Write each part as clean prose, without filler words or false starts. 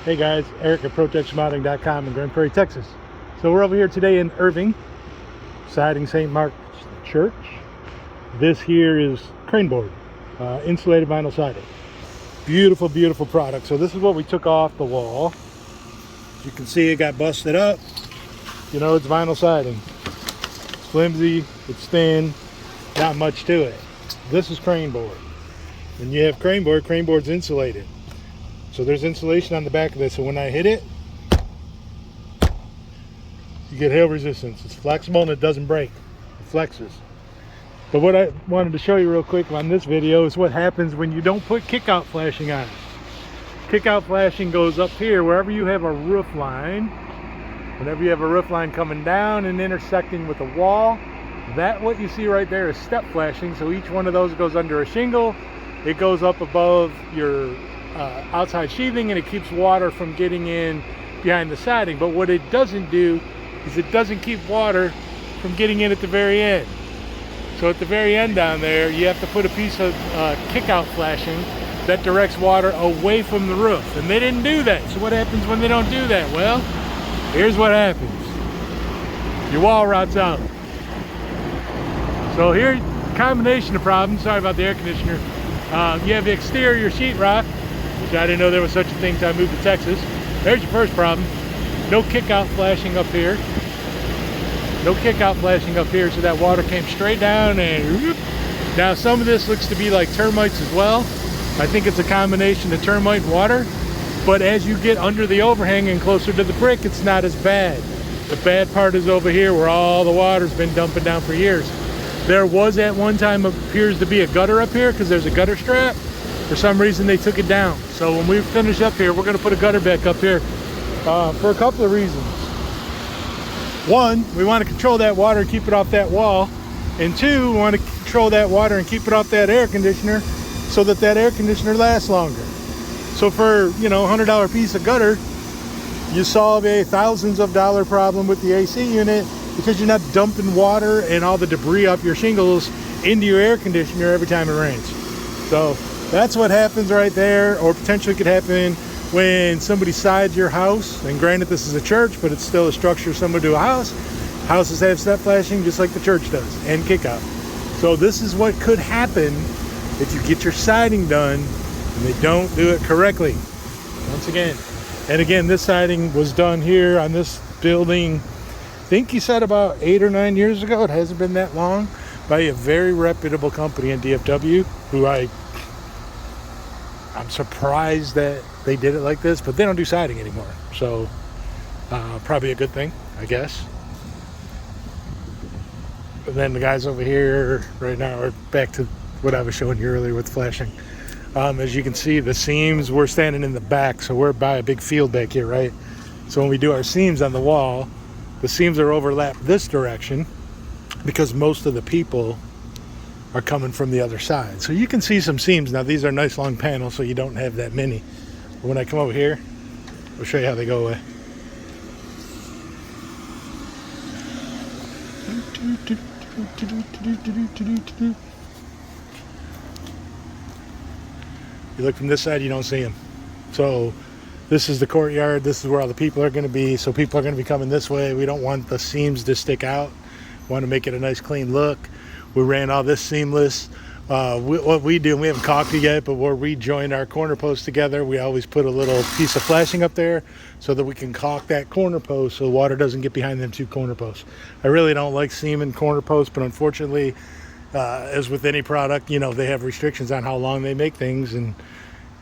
Hey guys, Eric at ProTexRemodeling.com in Grand Prairie, Texas. So we're over here today in Irving, siding St. Mark's Church. This here is Craneboard Insulated Vinyl Siding. Beautiful, beautiful product. So this is what we took off the wall. As you can see, it got busted up. You know, it's vinyl siding. It's flimsy, it's thin, not much to it. This is Craneboard. When you have Craneboard, Craneboard's insulated. So there's insulation on the back of this, so when I hit it, you get hail resistance. It's flexible and it doesn't break. It flexes. But what I wanted to show you real quick on this video is what happens when you don't put kick-out flashing on it. Kick-out flashing goes up here wherever you have a roof line. Whenever you have a roof line coming down and intersecting with a wall, that what you see right there is step flashing. So each one of those goes under a shingle. It goes up above your outside sheathing and it keeps water from getting in behind the siding. But what it doesn't do is it doesn't keep water from getting in at the very end. So at the very end down there, you have to put a piece of kick-out flashing that directs water away from the roof. And they didn't do that. So what happens when they don't do that? Well, here's what happens. Your wall rots out. So here, combination of problems. Sorry about the air conditioner. You have the exterior sheetrock, which I didn't know there was such a thing until I moved to Texas. There's your first problem. No kick-out flashing up here. No kick-out flashing up here, so that water came straight down and whoop. Now some of this looks to be like termites as well. I think it's a combination of termite and water, but as you get under the overhang and closer to the brick, it's not as bad. The bad part is over here where all the water's been dumping down for years. There was at one time appears to be a gutter up here because there's a gutter strap. For some reason they took it down. So when we finish up here, we're going to put a gutter back up here for a couple of reasons. One, we want to control that water and keep it off that wall. And two, we want to control that water and keep it off that air conditioner so that that air conditioner lasts longer. So for, you know, $100 piece of gutter, you solve a thousands of dollar problem with the AC unit because you're not dumping water and all the debris off your shingles into your air conditioner every time it rains. So that's what happens right there, or potentially could happen when somebody sides your house. And granted, this is a church, but it's still a structure similar to a house. Houses have step flashing just like the church does, and kick out. So this is what could happen if you get your siding done and they don't do it correctly. Once again, and again, this siding was done here on this building, I think he said about 8 or 9 years ago. It hasn't been that long, by a very reputable company in DFW, who I'm surprised that they did it like this, but they don't do siding anymore. So probably a good thing, I guess. And then the guys over here right now are back to what I was showing you earlier with flashing. As you can see, the seams, we're standing in the back, so we're by a big field back here, right? So when we do our seams on the wall, the seams are overlapped this direction because most of the people are coming from the other side. So you can see some seams. Now these are nice long panels, so you don't have that many. But when I come over here, I'll show you how they go away. You look from this side, you don't see them. So this is the courtyard. This is where all the people are going to be. So people are going to be coming this way. We don't want the seams to stick out. We want to make it a nice clean look. We ran all this seamless. What we do, and we haven't caulked it yet, but where we join our corner posts together, we always put a little piece of flashing up there so that we can caulk that corner post so the water doesn't get behind them two corner posts. I really don't like seaming corner posts, but unfortunately, as with any product, you know, they have restrictions on how long they make things, and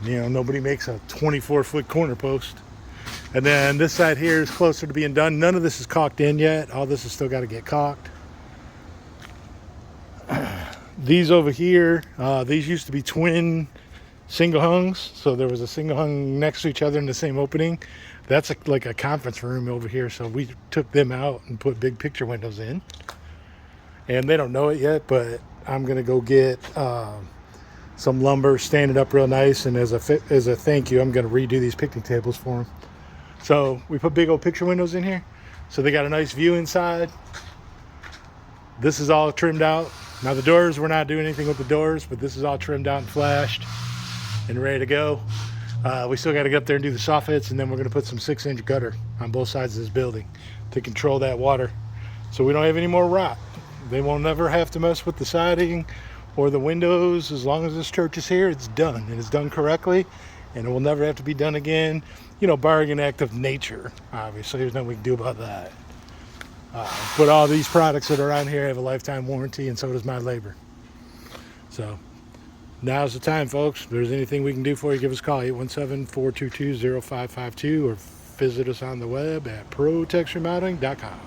you know, nobody makes a 24-foot corner post. And then this side here is closer to being done. None of this is caulked in yet. All this has still got to get caulked. These over here, these used to be twin single hungs. So there was a single hung next to each other in the same opening. That's like a conference room over here. So we took them out and put big picture windows in. And they don't know it yet, but I'm going to go get some lumber, stand it up real nice. And as a thank you, I'm going to redo these picnic tables for them. So we put big old picture windows in here. So they got a nice view inside. This is all trimmed out. Now the doors, we're not doing anything with the doors, but this is all trimmed out and flashed and ready to go. We still got to get up there and do the soffits, and then we're going to put some 6-inch gutter on both sides of this building to control that water, so we don't have any more rot. They won't never have to mess with the siding or the windows. As long as this church is here, it's done, and it's done correctly, and it will never have to be done again. You know, barring an act of nature, obviously. There's nothing we can do about that. But all these products that are on here have a lifetime warranty, and so does my labor. So now's the time, folks. If there's anything we can do for you, give us a call, 817-422-0552, or visit us on the web at ProTex Remodeling.com.